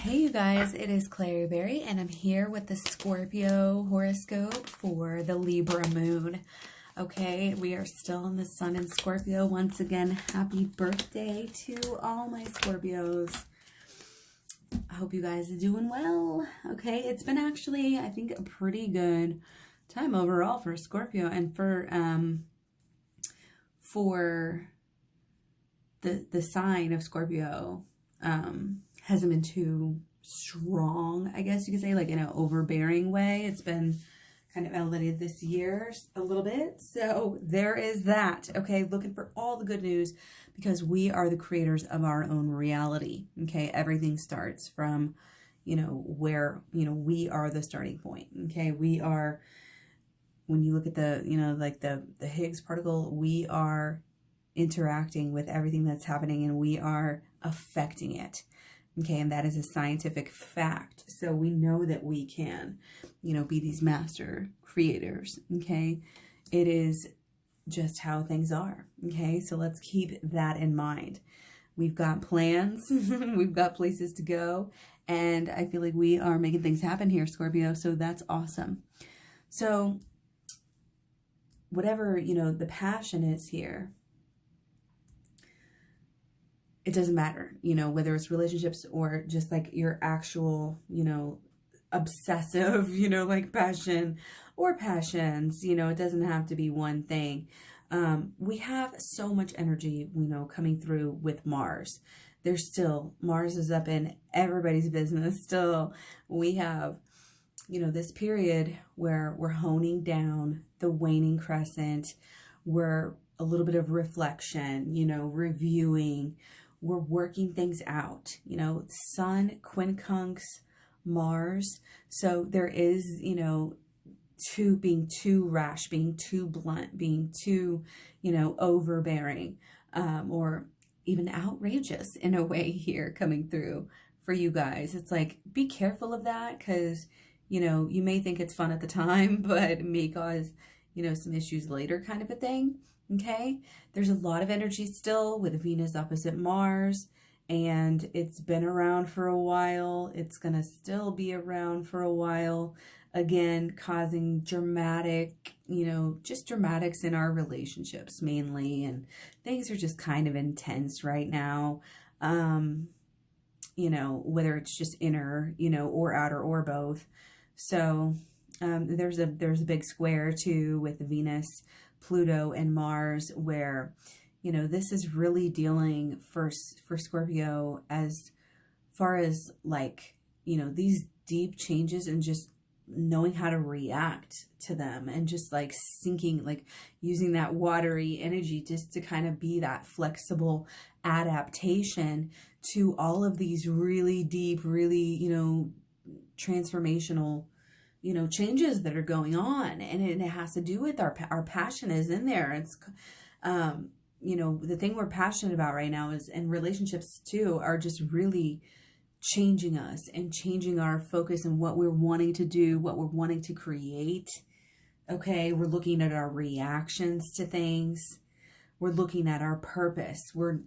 Hey you guys, it is KlaireeBerry and I'm here with the Scorpio horoscope for the Libra moon. Okay, we are still in the sun in Scorpio. Once again, happy birthday to all my Scorpios. I hope you guys are doing well. Okay, it's been actually, I think, a pretty good time overall for Scorpio, and for the sign of Scorpio. Hasn't been too strong, I guess you could say, like in an overbearing way. It's been kind of elevated this year a little bit. So there is that. Okay, looking for all the good news because we are the creators of our own reality. Okay, everything starts from, where, we are the starting point. Okay, we are, when you look at the, like the Higgs particle, we are interacting with everything that's happening and we are affecting it. Okay, and that is a scientific fact. So we know that we can, be these master creators. Okay, it is just how things are. Okay, so let's keep that in mind. We've got plans, we've got places to go, and I feel like we are making things happen here, Scorpio. So that's awesome. So whatever, the passion is here, it doesn't matter, whether it's relationships or just like your actual, obsessive, like passion or passions, it doesn't have to be one thing. We have so much energy, coming through with Mars. Mars is up in everybody's business still. We have, this period where we're honing down the waning crescent. We're a little bit of reflection, reviewing. We're working things out, Sun quincunx Mars. So there is, being too rash, being too blunt, being too, overbearing, or even outrageous in a way here coming through for you guys. It's like, be careful of that because, you may think it's fun at the time, but it may cause, some issues later kind of a thing. Okay, there's a lot of energy still with Venus opposite Mars, and it's been around for a while. It's going to still be around for a while, again, causing dramatic, just dramatics in our relationships mainly, and things are just kind of intense right now, whether it's just inner, or outer or both. So there's a big square too with Venus, Pluto, and Mars, where, this is really dealing for Scorpio as far as like, these deep changes and just knowing how to react to them and just like sinking, like using that watery energy just to kind of be that flexible adaptation to all of these really deep, really, transformational changes that are going on. And it has to do with our passion is in there. It's, the thing we're passionate about right now is, and relationships too, are just really changing us and changing our focus and what we're wanting to do, what we're wanting to create. Okay. We're looking at our reactions to things. We're looking at our purpose. We're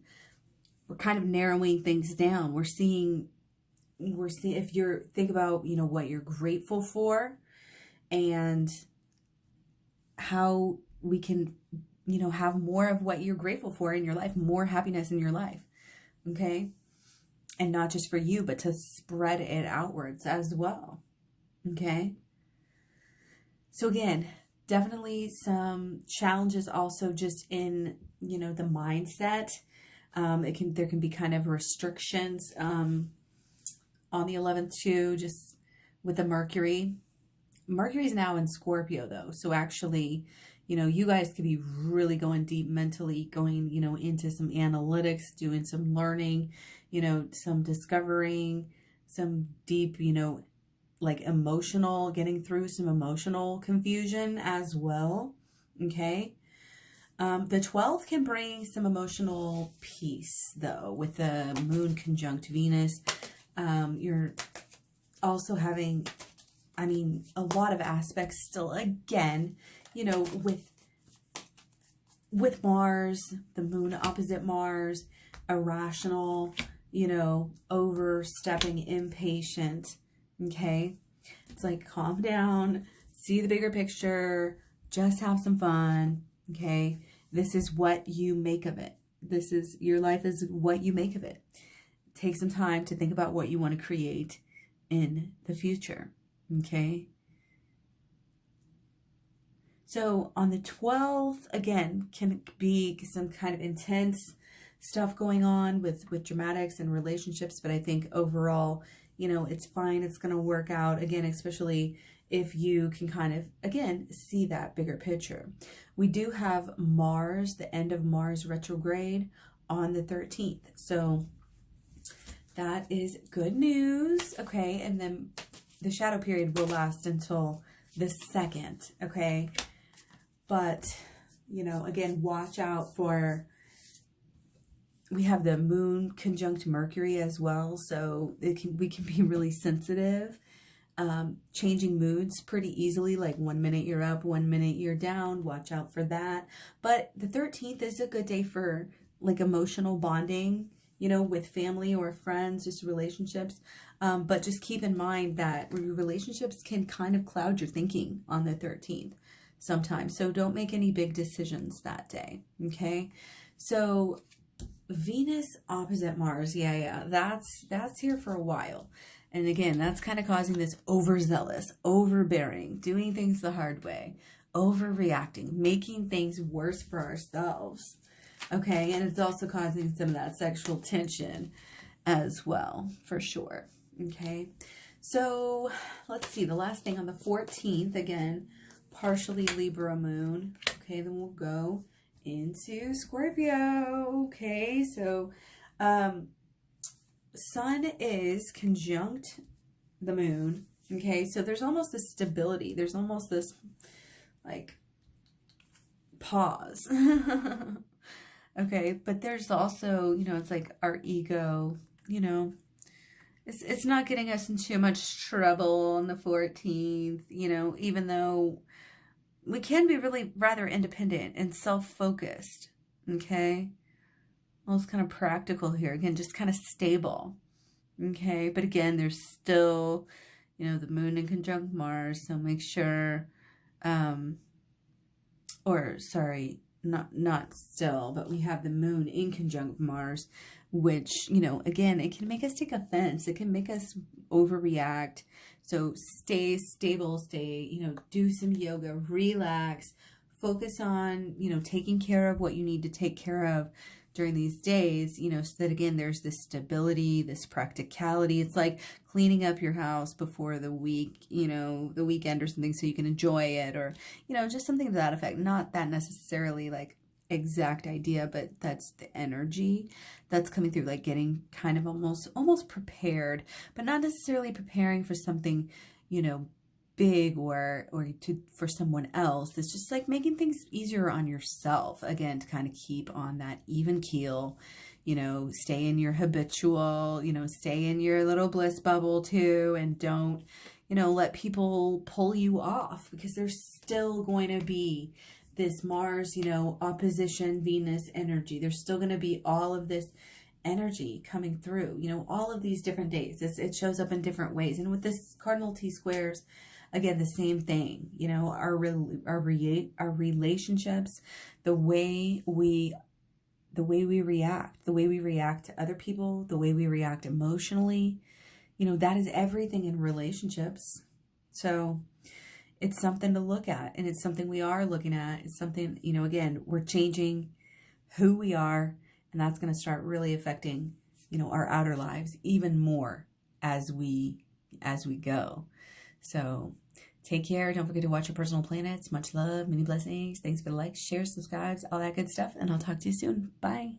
kind of narrowing things down. We're seeing if you're think about, what you're grateful for and how we can, have more of what you're grateful for in your life, more happiness in your life. Okay. And not just for you, but to spread it outwards as well. Okay. So again, definitely some challenges also just in, the mindset. There can be kind of restrictions, on the 11th too, just with the Mercury. Mercury's now in Scorpio though. So actually, you guys could be really going deep mentally, going, into some analytics, doing some learning, some discovering, some deep, like emotional, getting through some emotional confusion as well. Okay. The 12th can bring some emotional peace though, with the moon conjunct Venus. You're also having, a lot of aspects still, again, with Mars, the moon opposite Mars, irrational, you know, overstepping, impatient, okay? It's like, calm down, see the bigger picture, just have some fun, okay? This is what you make of it. This is, your life is what you make of it. Take some time to think about what you want to create in the future, okay? So on the 12th, again, can be some kind of intense stuff going on with dramatics and relationships, but I think overall, you know, it's fine. It's going to work out, again, especially if you can kind of, again, see that bigger picture. We do have Mars, the end of Mars retrograde on the 13th. So that is good news. Okay. And then the shadow period will last until the 2nd. Okay. But, you know, again, watch out for, we have the moon conjunct Mercury as well. So we can be really sensitive, changing moods pretty easily. Like 1 minute you're up, 1 minute you're down. Watch out for that. But the 13th is a good day for like emotional bonding, you know, with family or friends, just relationships. But just keep in mind that relationships can kind of cloud your thinking on the 13th. Sometimes. So don't make any big decisions that day. Okay. So Venus opposite Mars. Yeah. That's here for a while. And again, that's kind of causing this overzealous, overbearing, doing things the hard way, overreacting, making things worse for ourselves. Okay. And it's also causing some of that sexual tension as well, for sure. Okay. So let's see, the last thing on the 14th, again, partially Libra moon. Okay, then we'll go into Scorpio. Okay, so sun is conjunct the moon. Okay, so there's almost this stability. There's almost this like pause. Okay, but there's also, you know, it's like our ego, you know, it's not getting us in too much trouble on the 14th, you know, even though we can be really rather independent and self-focused, okay? Well, it's kind of practical here. Again, just kind of stable, okay? But again, there's still, you know, the moon in conjunct Mars, so make sure, or sorry, not still, but we have the moon in conjunct Mars, which, you know, again, it can make us take offense. It can make us overreact. So stay stable, you know, do some yoga, relax, focus on, you know, taking care of what you need to take care of during these days, you know, so that again, there's this stability, this practicality. It's like cleaning up your house before the week, you know, the weekend or something, so you can enjoy it, or, you know, just something to that effect. Not that necessarily like exact idea, but that's the energy that's coming through, like getting kind of almost prepared, but not necessarily preparing for something, you know, big or for someone else. It's just like making things easier on yourself, again, to kind of keep on that even keel, you know, stay in your habitual, you know, stay in your little bliss bubble too, and don't, you know, let people pull you off, because there's still going to be this Mars, you know, opposition Venus energy. There's still going to be all of this energy coming through, you know, all of these different days. It shows up in different ways. And with this cardinal T-squares, again, the same thing, you know, our relationships, the way we react to other people, the way we react emotionally, you know, that is everything in relationships. So it's something to look at, and it's something we are looking at. It's something, you know, again, we're changing who we are, and that's going to start really affecting, you know, our outer lives even more as we go. So take care. Don't forget to watch your personal planets. Much love, many blessings. Thanks for the likes, shares, subscribes, all that good stuff, and I'll talk to you soon. Bye.